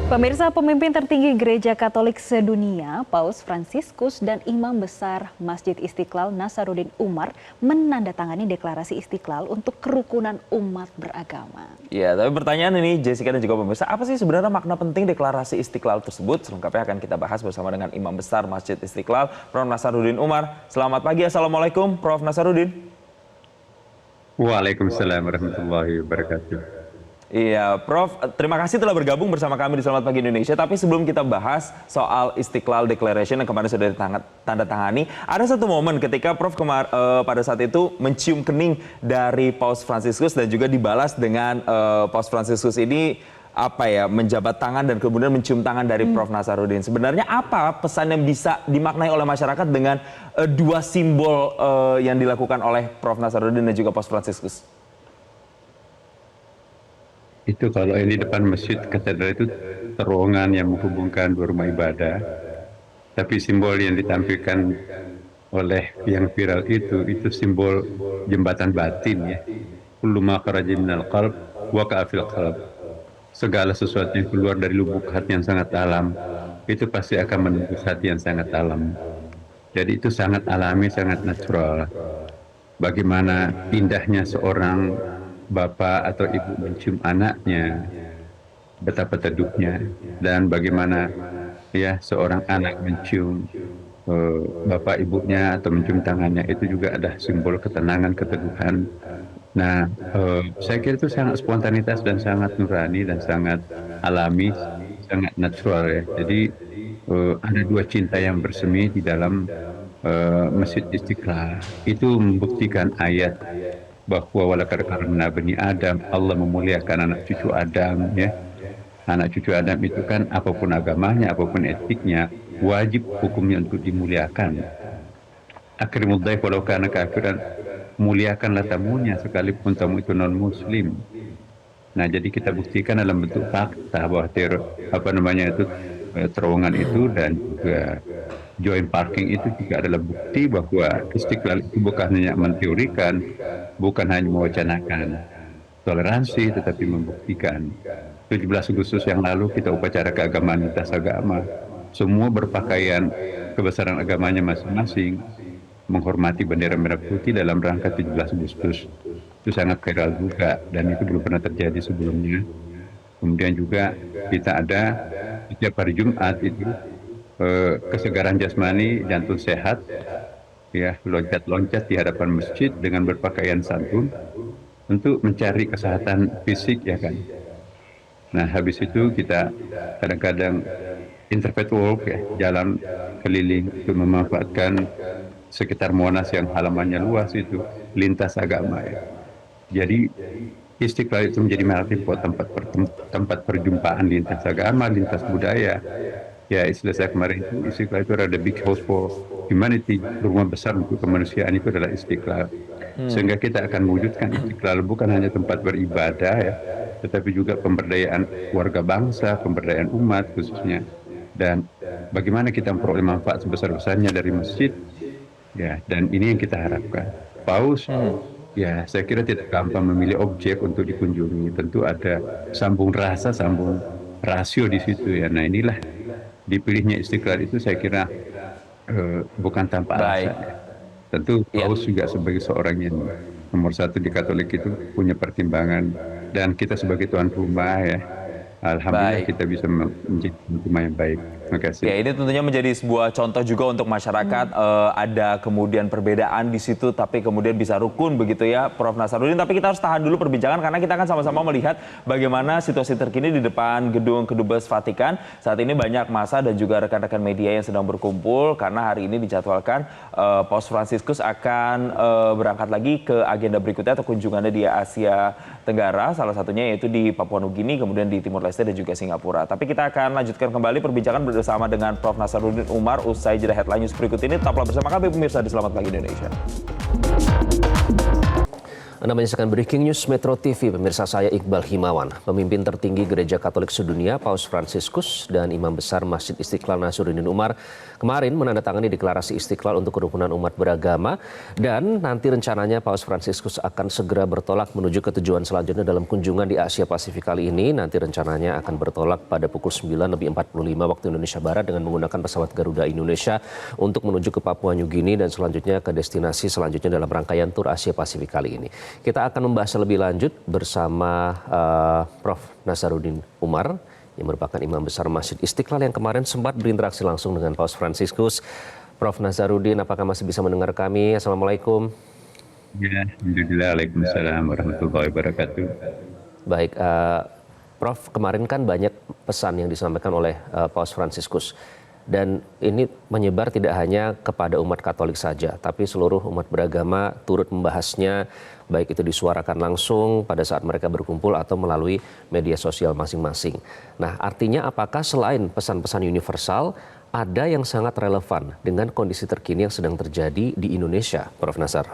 Pemirsa, pemimpin tertinggi Gereja Katolik sedunia, Paus Fransiskus dan Imam Besar Masjid Istiqlal Nasaruddin Umar menandatangani deklarasi Istiqlal untuk kerukunan umat beragama. Ya, tapi pertanyaan ini Jessica dan juga pemirsa, apa sih sebenarnya makna penting deklarasi Istiqlal tersebut? Selengkapnya akan kita bahas bersama dengan Imam Besar Masjid Istiqlal, Prof. Nasaruddin Umar. Selamat pagi, Assalamualaikum, Prof. Nasaruddin. Waalaikumsalam warahmatullahi wabarakatuh. Iya, Prof. Terima kasih telah bergabung bersama kami di Selamat Pagi Indonesia. Tapi sebelum kita bahas soal Istiqlal Declaration yang kemarin sudah ditandatangani, ada satu momen ketika Prof. Pada saat itu mencium kening dari Paus Fransiskus dan juga dibalas dengan Paus Fransiskus ini menjabat tangan dan kemudian mencium tangan dari Prof. Nasaruddin. Sebenarnya apa pesan yang bisa dimaknai oleh masyarakat dengan dua simbol yang dilakukan oleh Prof. Nasaruddin dan juga Paus Fransiskus? Itu kalau ini depan masjid katedral itu terowongan yang menghubungkan dua rumah ibadah. Tapi simbol yang ditampilkan oleh yang viral itu simbol jembatan batin ya. Kullu ma kharaja minal qalb waqa'a fil qalb. Segala sesuatu yang keluar dari lubuk hati yang sangat dalam itu pasti akan menembus hati yang sangat dalam. Jadi itu sangat alami, sangat natural. Bagaimana indahnya seorang bapak atau ibu mencium anaknya, betapa teduhnya, dan bagaimana ya seorang anak mencium bapak ibunya atau mencium tangannya, itu juga ada simbol ketenangan, keteduhan. Nah, saya kira itu sangat spontanitas dan sangat nurani dan sangat alami, sangat natural ya. Jadi ada dua cinta yang bersemi di dalam Masjid Istiqlal. Itu membuktikan ayat bahwa walaqad karramna bani Adam, Allah memuliakan anak cucu Adam ya. Anak cucu Adam itu kan apapun agamanya, apapun etiknya, wajib hukumnya untuk dimuliakan. Akrimud dhaif walau kana kafiran, muliakanlah tamunya sekalipun tamu itu non muslim. Nah, jadi kita buktikan dalam bentuk fakta bahwa terowongan itu dan juga joint parking itu juga adalah bukti bahwa Istiqlal itu bukan hanya menteorikan, bukan hanya mewacanakan toleransi, tetapi membuktikan. 17 Agustus yang lalu kita upacara keagamaan lintas agama. Semua berpakaian kebesaran agamanya masing-masing, menghormati bendera merah putih dalam rangka 17 Agustus. Itu sangat viral juga dan itu belum pernah terjadi sebelumnya. Kemudian juga kita ada setiap hari Jumat itu kesegaran jasmani, jantung sehat, ya loncat-loncat di hadapan masjid dengan berpakaian santun untuk mencari kesehatan fisik ya kan. Nah habis itu kita kadang-kadang interfaith walk ya, jalan keliling untuk memanfaatkan sekitar Monas yang halamannya luas itu, lintas agama ya. Jadi Istiqlal itu menjadi melting pot, tempat perjumpaan lintas agama, lintas budaya. Ya istilah saya kemarin itu Istiqlal itu ada big house for humanity, rumah besar untuk kemanusiaan itu adalah Istiqlal. Sehingga kita akan mewujudkan Istiqlal bukan hanya tempat beribadah ya, tetapi juga pemberdayaan warga bangsa, pemberdayaan umat khususnya. Dan bagaimana kita memperoleh manfaat sebesar-besarnya dari masjid ya, dan ini yang kita harapkan. Paus ya saya kira tidak gampang memilih objek untuk dikunjungi, tentu ada sambung rasa, sambung rasio di situ ya. Nah inilah dipilihnya Istiqlal itu saya kira bukan tanpa alasan. Tentu Paus juga sebagai seorang yang nomor satu di Katolik itu punya pertimbangan, dan kita sebagai tuan rumah ya, alhamdulillah kita bisa menjadi rumah yang baik. Terima kasih. Ya, ini tentunya menjadi sebuah contoh juga untuk masyarakat. Ada kemudian perbedaan di situ, tapi kemudian bisa rukun begitu ya, Prof. Nasaruddin. Tapi kita harus tahan dulu perbincangan karena kita akan sama-sama melihat bagaimana situasi terkini di depan gedung Kedubes Vatikan. Saat ini banyak massa dan juga rekan-rekan media yang sedang berkumpul karena hari ini dijadwalkan Paus Fransiskus akan berangkat lagi ke agenda berikutnya atau kunjungannya di Asia Tenggara, salah satunya yaitu di Papua Nugini, kemudian di Timur Leste dan juga Singapura. Tapi kita akan lanjutkan kembali perbincangan bersama dengan Prof. Nasaruddin Umar usai jeda headline news berikut ini. Tetaplah bersama kami pemirsa di Selamat Pagi Indonesia. Anda menyaksikan Breaking News Metro TV, pemirsa, saya Iqbal Himawan. Pemimpin tertinggi Gereja Katolik sedunia, Paus Fransiskus dan Imam Besar Masjid Istiqlal Nasruddin Umar kemarin menandatangani deklarasi Istiqlal untuk kerukunan umat beragama, dan nanti rencananya Paus Fransiskus akan segera bertolak menuju ke tujuan selanjutnya dalam kunjungan di Asia Pasifik kali ini. Nanti rencananya akan bertolak pada pukul 9.45 waktu Indonesia Barat dengan menggunakan pesawat Garuda Indonesia untuk menuju ke Papua New Guinea dan selanjutnya ke destinasi selanjutnya dalam rangkaian tur Asia Pasifik kali ini. Kita akan membahas lebih lanjut bersama Prof. Nasaruddin Umar yang merupakan Imam Besar Masjid Istiqlal yang kemarin sempat berinteraksi langsung dengan Paus Fransiskus. Prof. Nasaruddin, apakah masih bisa mendengar kami? Assalamualaikum. Ya, alhamdulillah. Waalaikumsalam warahmatullahi wabarakatuh. Baik, Prof, kemarin kan banyak pesan yang disampaikan oleh Paus Fransiskus. Dan ini menyebar tidak hanya kepada umat Katolik saja, tapi seluruh umat beragama turut membahasnya, baik itu disuarakan langsung pada saat mereka berkumpul atau melalui media sosial masing-masing. Nah, artinya apakah selain pesan-pesan universal, ada yang sangat relevan dengan kondisi terkini yang sedang terjadi di Indonesia, Prof. Nasar?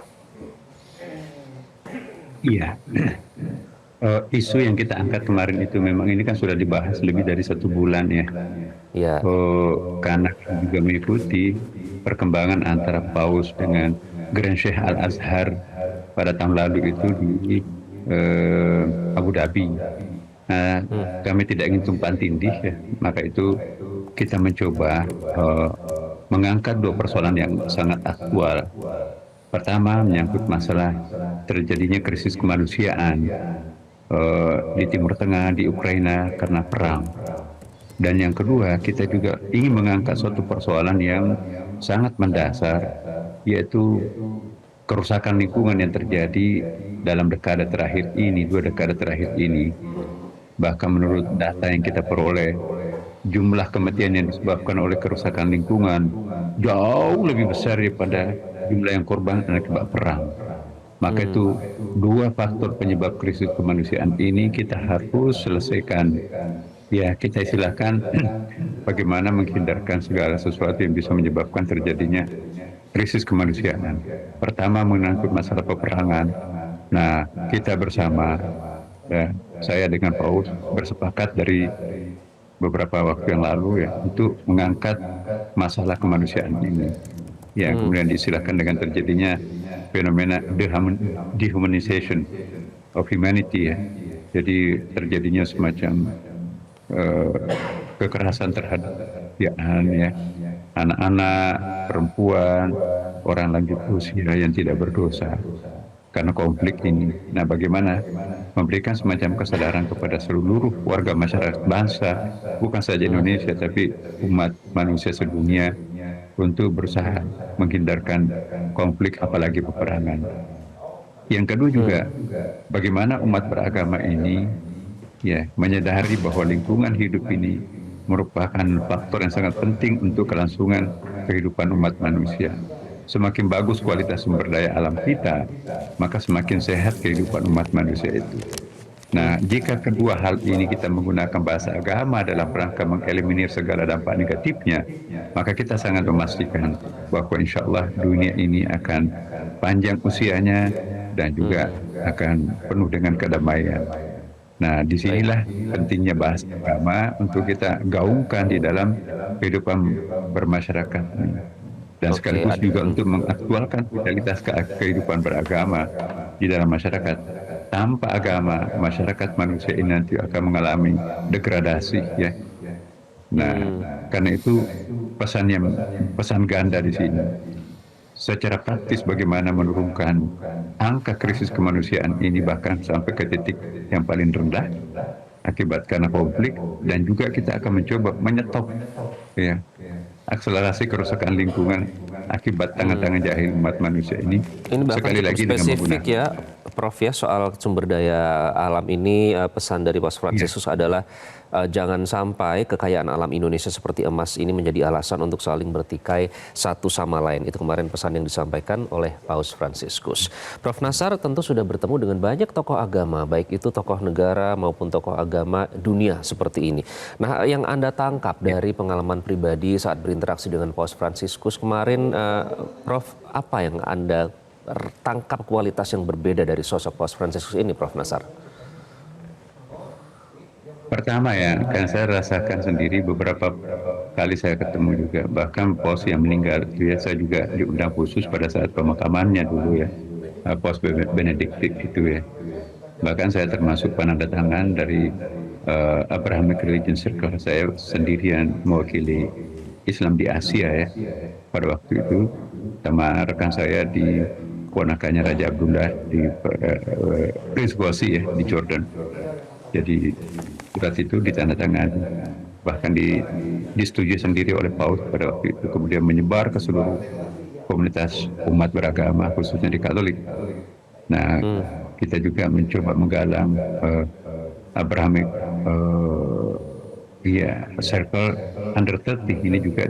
Iya. Isu yang kita angkat kemarin itu memang ini kan sudah dibahas lebih dari 1 bulan ya. Ya. Karena juga mengikuti perkembangan antara Paus dengan Grand Sheikh Al-Azhar pada tahun lalu itu di Abu Dhabi. Nah, kami tidak ingin tumpang tindih ya, maka itu kita mencoba mengangkat 2 persoalan yang sangat aktual. Pertama, menyangkut masalah terjadinya krisis kemanusiaan di Timur Tengah, di Ukraina karena perang. Dan yang kedua, kita juga ingin mengangkat suatu persoalan yang sangat mendasar, yaitu kerusakan lingkungan yang terjadi dalam dekade terakhir ini, 2 dekade terakhir ini. Bahkan menurut data yang kita peroleh, jumlah kematian yang disebabkan oleh kerusakan lingkungan jauh lebih besar daripada jumlah yang korban akibat perang. Maka itu 2 faktor penyebab krisis kemanusiaan ini kita harus selesaikan. Ya, kita istilahkan bagaimana menghindarkan segala sesuatu yang bisa menyebabkan terjadinya krisis kemanusiaan. Pertama, menyangkut masalah peperangan. Nah, kita bersama, ya, saya dengan Paus bersepakat dari beberapa waktu yang lalu ya, untuk mengangkat masalah kemanusiaan ini. Ya, kemudian diistilahkan dengan terjadinya fenomena dehumanization of humanity ya. Jadi terjadinya semacam kekerasan terhadap ya, anak-anak, perempuan, orang lanjut usia yang tidak berdosa karena konflik ini. Nah, bagaimana memberikan semacam kesadaran kepada seluruh warga masyarakat bangsa, bukan saja Indonesia tapi umat manusia sedunia, untuk berusaha menghindarkan konflik apalagi peperangan. Yang kedua juga bagaimana umat beragama ini ya menyadari bahwa lingkungan hidup ini merupakan faktor yang sangat penting untuk kelangsungan kehidupan umat manusia. Semakin bagus kualitas sumber daya alam kita, maka semakin sehat kehidupan umat manusia itu. Nah, jika kedua hal ini kita menggunakan bahasa agama dalam rangka mengeliminir segala dampak negatifnya, maka kita sangat memastikan bahwa insya Allah dunia ini akan panjang usianya dan juga akan penuh dengan kedamaian. Nah, disinilah pentingnya bahasa agama untuk kita gaungkan di dalam kehidupan bermasyarakat ini. Dan sekaligus juga untuk mengaktualkan kualitas kehidupan beragama di dalam masyarakat. Tanpa agama, masyarakat manusia ini nanti akan mengalami degradasi ya. Nah, karena itu pesan ganda di sini. Secara praktis bagaimana menurunkan angka krisis kemanusiaan ini bahkan sampai ke titik yang paling rendah akibat karena konflik, dan juga kita akan mencoba menyetop ya akselerasi kerusakan lingkungan akibat tangan-tangan jahil umat manusia ini. Ini bahkan sekali lagi dengan spesifik ya, Prof ya, soal sumber daya alam ini. Pesan dari Paus Fransiskus adalah jangan sampai kekayaan alam Indonesia seperti emas ini menjadi alasan untuk saling bertikai satu sama lain. Itu kemarin pesan yang disampaikan oleh Paus Fransiskus. Prof Nasar tentu sudah bertemu dengan banyak tokoh agama, baik itu tokoh negara maupun tokoh agama dunia seperti ini. Nah, yang Anda tangkap dari pengalaman pribadi saat berinteraksi dengan Paus Fransiskus kemarin, Prof, apa yang Anda tangkap kualitas yang berbeda dari sosok Paus Fransiskus ini, Prof. Nasar? Pertama ya, kan saya rasakan sendiri beberapa kali saya ketemu juga, bahkan Paus yang meninggal itu ya, saya juga diundang khusus pada saat pemakamannya dulu ya, Paus Benediktus itu ya. Bahkan saya termasuk penandatangan dari Abrahamic Religion Circle, saya sendirian mewakili Islam di Asia ya, pada waktu itu, sama rekan saya di ponakannya Raja Abdullah di Prince Ghazi ya, di Jordan. Jadi surat itu ditandatangani, bahkan disetujui sendiri oleh Paus pada waktu itu, kemudian menyebar ke seluruh komunitas umat beragama, khususnya di Katolik. Nah, kita juga mencoba menggalang Abrahamic Circle Under 30 ini juga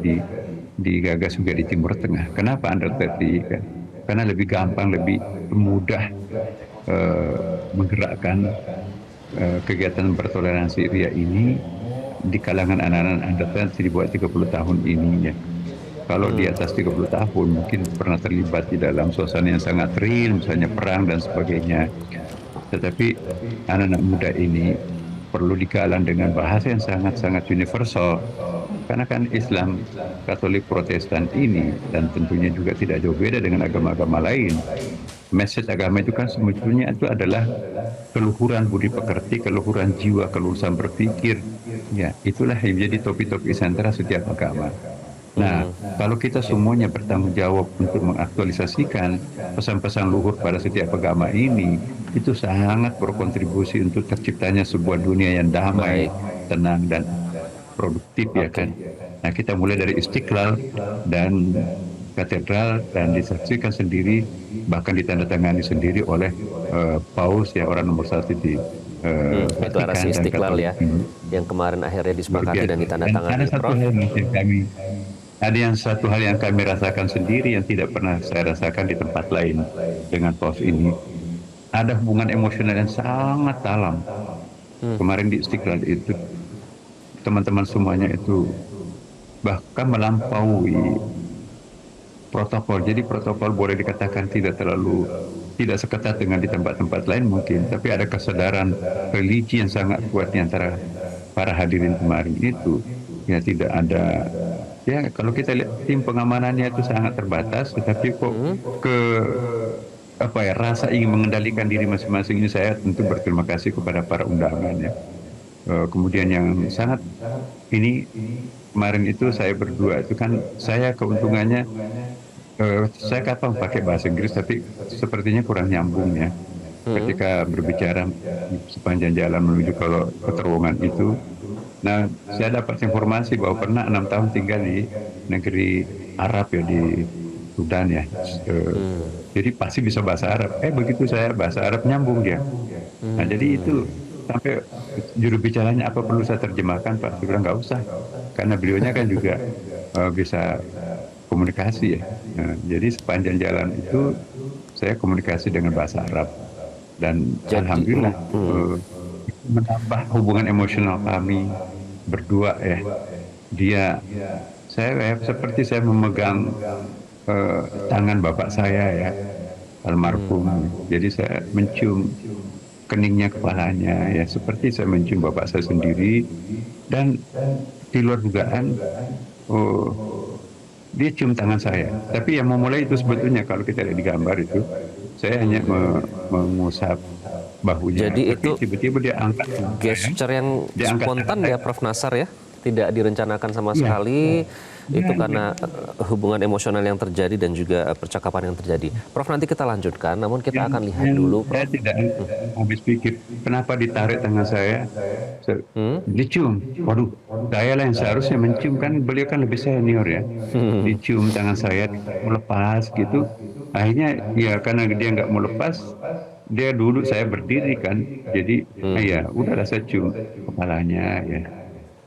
digagas juga di Timur Tengah. Kenapa Under 30? Kan? Karena lebih gampang, lebih mudah menggerakkan kegiatan bertoleransi ria ini di kalangan anak-anak under 30 di bawah 30 tahun ini ya. Kalau di atas 30 tahun mungkin pernah terlibat di dalam suasana yang sangat real, misalnya perang dan sebagainya. Tetapi anak-anak muda ini perlu digalang dengan bahasa yang sangat-sangat universal. Karena kan Islam, Katolik, Protestan ini, dan tentunya juga tidak jauh beda dengan agama-agama lain. Message agama itu kan sebetulnya itu adalah keluhuran budi pekerti, keluhuran jiwa, keluhuran berpikir. Ya, itulah yang menjadi topi-topi sentra setiap agama. Nah, kalau kita semuanya bertanggung jawab untuk mengaktualisasikan pesan-pesan luhur pada setiap agama ini, itu sangat berkontribusi untuk terciptanya sebuah dunia yang damai, tenang, dan produktif ya kan. Nah, kita mulai dari Istiqlal dan katedral dan disaksikan sendiri, bahkan ditandatangani sendiri oleh Paus ya, orang nomor 1 di Deklarasi Istiqlal ya, yang kemarin akhirnya disepakati dan ditandatangani. Ada satu hal yang kami rasakan sendiri yang tidak pernah saya rasakan di tempat lain dengan Paus ini. Ada hubungan emosional yang sangat dalam. Kemarin di Istiqlal itu teman-teman semuanya itu bahkan melampaui protokol. Jadi protokol boleh dikatakan tidak seketat dengan di tempat-tempat lain mungkin, tapi ada kesadaran religi yang sangat kuat di antara para hadirin kemarin itu. Ya tidak ada, ya kalau kita lihat tim pengamanannya itu sangat terbatas, tetapi kok rasa ingin mengendalikan diri masing-masing ini, saya tentu berterima kasih kepada para undangan ya. Kemudian yang sangat ini kemarin itu saya berdua itu kan, saya keuntungannya saya kapal pakai bahasa Inggris tapi sepertinya kurang nyambung ya ketika berbicara sepanjang jalan menuju ke terowongan itu. Nah, saya dapat informasi bahwa pernah 6 tahun tinggal di negeri Arab ya, di Sudan ya. Jadi pasti bisa bahasa Arab. Begitu saya bahasa Arab nyambung dia. Nah, jadi itu sampai juru bicaranya apa perlu saya terjemahkan Pak? Saya bilang nggak usah, karena beliaunya kan juga bisa komunikasi ya. Nah, jadi sepanjang jalan itu saya komunikasi dengan bahasa Arab dan alhamdulillah menambah hubungan emosional kami berdua ya. Saya seperti saya memegang tangan bapak saya ya, almarhum. Jadi saya mencium keningnya, kepalanya ya, seperti saya mencium bapak saya sendiri. Dan di luar dugaan dia cium tangan saya. Tapi yang memulai itu sebetulnya kalau kita lihat di gambar itu, saya hanya mengusap bahunya. Jadi tapi itu tiba-tiba dia angkat gesture yang spontan ya Prof. Nasar ya, tidak direncanakan sama Iya. sekali. Itu Iya, karena hubungan emosional yang terjadi dan juga percakapan yang terjadi. Prof, nanti kita lanjutkan, namun kita akan lihat dulu Prof. Saya tidak habis pikir kenapa ditarik tangan saya, dicium. Waduh, saya lah yang seharusnya mencium, kan beliau kan lebih senior ya. Dicium tangan saya, melepas gitu. Akhirnya ya karena dia nggak mau lepas, dia duduk, saya berdiri kan. Jadi ya udahlah saya cium kepalanya ya.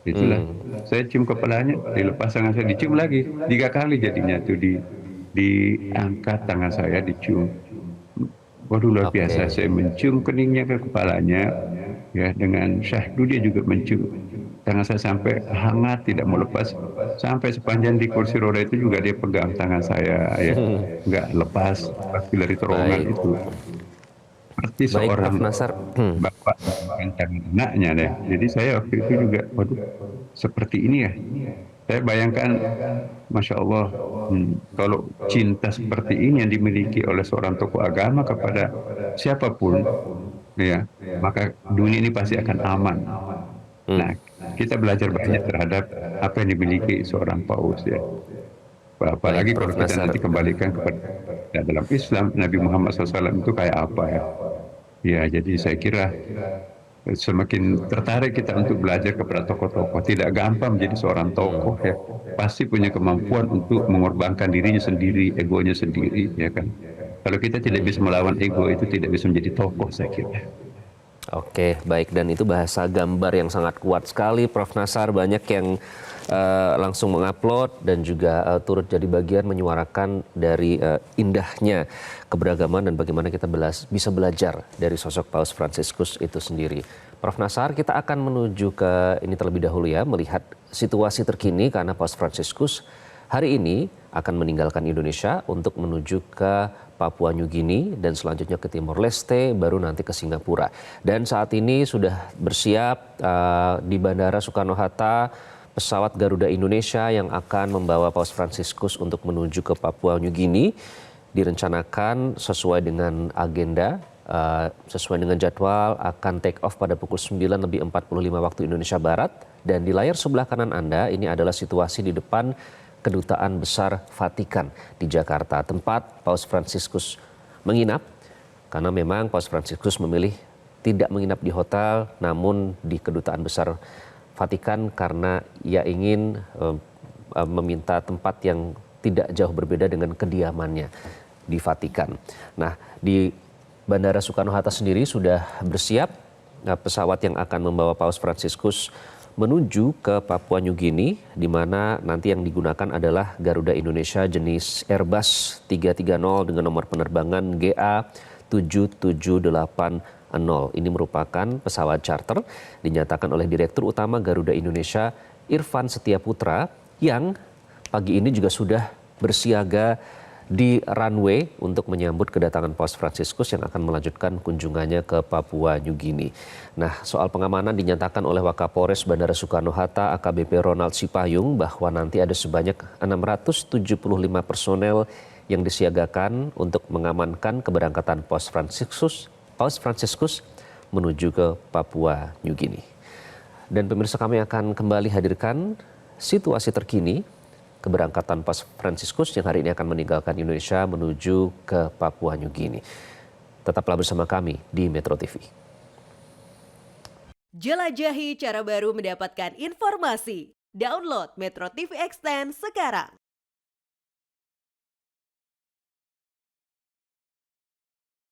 Itulah. Saya cium kepalanya, dilepas tangan saya, dicium lagi 3 kali jadinya tuh, diangkat tangan saya, dicium. Waduh, luar biasa. Saya mencium keningnya ke kepalanya ya, dengan syahdu dia juga mencium Tangan saya sampai hangat, tidak mau lepas. Sampai sepanjang di kursi roda itu juga dia pegang tangan saya, ya, nggak lepas dari terowongan Baik, itu. Seperti baik Prof seorang Nasar. bapak mengancam anaknya deh. Jadi saya waktu itu juga, waduh, seperti ini ya. Saya bayangkan, masya Allah, kalau cinta seperti ini yang dimiliki oleh seorang tokoh agama kepada siapapun, ya, maka dunia ini pasti akan aman. Nah, kita belajar banyak terhadap apa yang dimiliki seorang paus, ya. Baik Apalagi kalau Prof kita Nasar. nanti kembalikan kepada dalam Islam, Nabi Muhammad SAW itu kayak apa, ya? Ya, jadi saya kira semakin tertarik kita untuk belajar kepada tokoh-tokoh. Tidak gampang menjadi seorang tokoh, ya. Pasti punya kemampuan untuk mengorbankan dirinya sendiri, egonya sendiri, ya kan. Kalau kita tidak bisa melawan ego, itu tidak bisa menjadi tokoh, saya kira. Oke, baik. Dan itu bahasa gambar yang sangat kuat sekali, Prof Nasar. Banyak yang langsung mengupload dan juga turut jadi bagian menyuarakan dari indahnya keberagaman dan bagaimana kita bisa belajar dari sosok Paus Fransiskus itu sendiri. Prof Nasar, kita akan menuju ke ini terlebih dahulu ya, melihat situasi terkini karena Paus Fransiskus hari ini akan meninggalkan Indonesia untuk menuju ke Papua New Guinea dan selanjutnya ke Timor Leste, baru nanti ke Singapura. Dan saat ini sudah bersiap di Bandara Soekarno-Hatta pesawat Garuda Indonesia yang akan membawa Paus Fransiskus untuk menuju ke Papua New Guinea. Direncanakan sesuai dengan agenda, sesuai dengan jadwal akan take off pada pukul 9:45 waktu Indonesia Barat. Dan di layar sebelah kanan Anda ini adalah situasi di depan Kedutaan Besar Vatikan di Jakarta, tempat Paus Fransiskus menginap, karena memang Paus Fransiskus memilih tidak menginap di hotel, namun di Kedutaan Besar Vatikan karena ia ingin meminta tempat yang tidak jauh berbeda dengan kediamannya di Vatikan. Nah, di Bandara Soekarno-Hatta sendiri sudah bersiap pesawat yang akan membawa Paus Fransiskus menuju ke Papua New Guinea, di mana nanti yang digunakan adalah Garuda Indonesia jenis Airbus 330 dengan nomor penerbangan GA 7780. Ini merupakan pesawat charter dinyatakan oleh Direktur Utama Garuda Indonesia Irfan Setiaputra yang pagi ini juga sudah bersiaga di runway untuk menyambut kedatangan Paus Fransiskus yang akan melanjutkan kunjungannya ke Papua New Guinea. Nah, soal pengamanan dinyatakan oleh Wakapolres Bandara Soekarno-Hatta AKBP Ronald Sipayung bahwa nanti ada sebanyak 675 personel yang disiagakan untuk mengamankan keberangkatan Paus Fransiskus menuju ke Papua New Guinea. Dan pemirsa, kami akan kembali hadirkan situasi terkini keberangkatan Paus Fransiskus yang hari ini akan meninggalkan Indonesia menuju ke Papua New Guinea. Tetaplah bersama kami di Metro TV. Jelajahi cara baru mendapatkan informasi. Download Metro TV Extend sekarang.